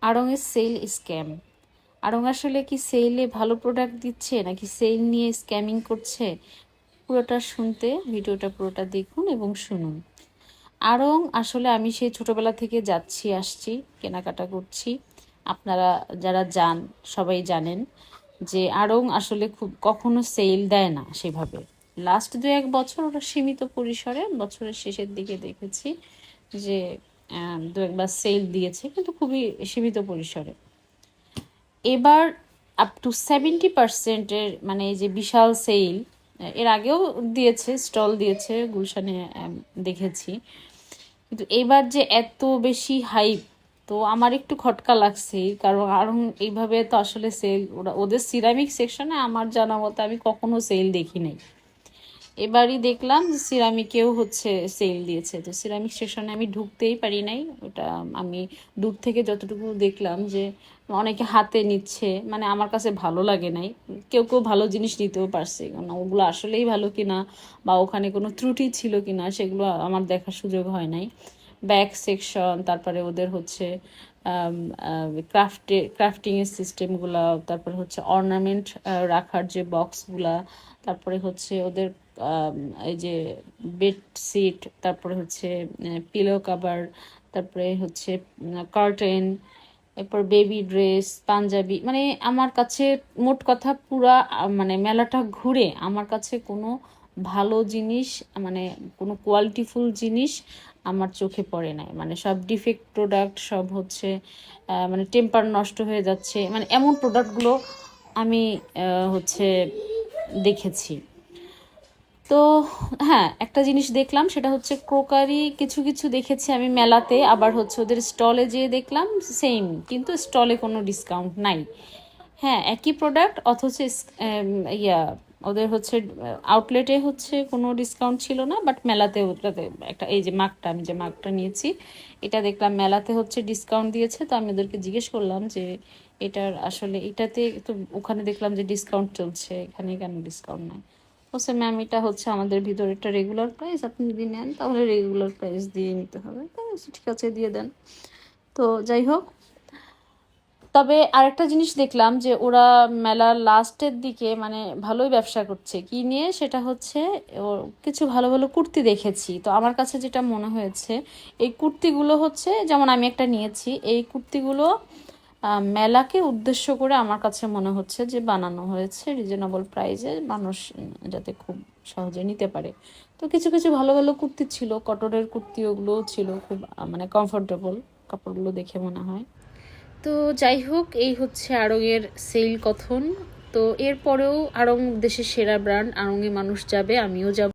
আড়ংয়ের sell scam. আড়ং আসলে কি সেলে ভালো প্রোডাক্ট দিচ্ছে নাকি সেল নিয়ে স্ক্যামিং করছে? পুরোটা শুনতে ভিডিওটা পুরোটা দেখুন এবং শুনুন। আড়ং আসলে আমি সেই ছোটোবেলা থেকে যাচ্ছি আসছি, কেনাকাটা করছি। আপনারা যারা যান সবাই জানেন যে আড়ং আসলে খুব কখনো সেল দেয় না সেভাবে। লাস্ট 2-1 বছর ওরা সীমিত পরিসরে বছরের শেষের দিকে দেখেছি যে 2-1বার সেল দিয়েছে, কিন্তু খুবই সীমিত পরিসরে। এবার আপ টু 70%-এর মানে এই যে বিশাল সেল, এর আগেও দিয়েছে, স্টল দিয়েছে গুলশানে, দেখেছি। কিন্তু এবার যে এত বেশি হাইপ, তো আমার একটু খটকা লাগছে, কারণ আরও এইভাবে তো আসলে সেল ওদের সিরামিক সেকশনে আমার জানা মতো আমি কখনো সেল দেখি নাই। এবারই দেখলাম যে সিরামিকেও হচ্ছে সেল দিয়েছে, তো সিরামিক সেকশনে আমি ঢুকতেই পারি নাই। ওটা আমি দূর থেকে যতটুকু দেখলাম যে অনেকে হাতে নিচ্ছে, মানে আমার কাছে ভালো লাগে নাই। কেউ কেউ ভালো জিনিস নিতেও পারছে, কারণ ওগুলো আসলেই ভালো কিনা বা ওখানে কোনো ত্রুটি ছিল কিনা সেগুলো আমার দেখার সুযোগ হয় নাই। ব্যাক সেকশন, তারপরে ওদের হচ্ছে ক্রাফটিংয়ের সিস্টেমগুলো, তারপরে হচ্ছে অর্নামেন্ট রাখার যে বক্সগুলা, তারপরে হচ্ছে ওদের এই যে বেডশিট, তারপরে হচ্ছে পিলো কাভার, তারপরে হচ্ছে কার্টেন, এরপর বেবি ড্রেস, পাঞ্জাবি, মানে আমার কাছে মোট কথা পুরা মানে মেলাটা ঘুরে আমার কাছে কোনো ভালো জিনিস, মানে কোনো কোয়ালিটিফুল জিনিস আমার চোখে পড়ে নাই। মানে সব ডিফেক্ট প্রোডাক্ট, সব হচ্ছে মানে টেম্পার নষ্ট হয়ে যাচ্ছে, মানে এমন প্রোডাক্টগুলো আমি হচ্ছে দেখেছি। তো হ্যাঁ, একটা জিনিস দেখলাম, সেটা হচ্ছে ক্রোকারি কিছু কিছু দেখেছি আমি মেলাতে, আবার হচ্ছে ওদের স্টলে যেয়ে দেখলাম সেম, কিন্তু স্টলে কোনো ডিসকাউন্ট নাই। হ্যাঁ, একই প্রোডাক্ট অথচ ইয়া ওদের হচ্ছে আউটলেটে হচ্ছে কোনো ডিসকাউন্ট ছিল না, বাট মেলাতে ওটাতে একটা, এই যে মাগটা, আমি যে মাগটা নিয়েছি এটা দেখলাম মেলাতে হচ্ছে ডিসকাউন্ট দিয়েছে। তো আমি ওদেরকে জিজ্ঞেস করলাম যে এটার আসলে এটাতে তো ওখানে দেখলাম যে ডিসকাউন্ট চলছে, এখানে কেন ডিসকাউন্ট নাই? বলছে ম্যাম এটা হচ্ছে আমাদের ভিতরে একটা রেগুলার প্রাইস, আপনি যদি নেন তাহলে রেগুলার প্রাইস দিয়ে নিতে হবে। তো ঠিক আছে, দিয়ে দেন। তো যাই হোক, তবে আরেকটা জিনিস দেখলাম যে ওরা মেলার লাস্টের দিকে মানে ভালোই ব্যবসা করছে কি নিয়ে, সেটা হচ্ছে কিছু ভালো ভালো কুর্তি দেখেছি। তো আমার কাছে যেটা মনে হয়েছে, এই কুর্তিগুলো হচ্ছে, যেমন আমি একটা নিয়েছি, এই কুর্তিগুলো মেলাকে উদ্দেশ্য করে আমার কাছে মনে হচ্ছে যে বানানো হয়েছে রিজনেবল প্রাইসে, মানুষ যাতে খুব সহজে নিতে পারে। তো কিছু কিছু ভালো ভালো কুর্তি ছিল, কটনের কুর্তি, ওগুলোও ছিল খুব মানে কমফোর্টেবল, কাপড়গুলো দেখে মনে হয়। তো যাই হোক, এই হচ্ছে আড়ংয়ের সেল কথন। তো এরপরেও আড়ং দেশের সেরা ব্র্যান্ড, আড়ংয়ে মানুষ যাবে, আমিও যাব।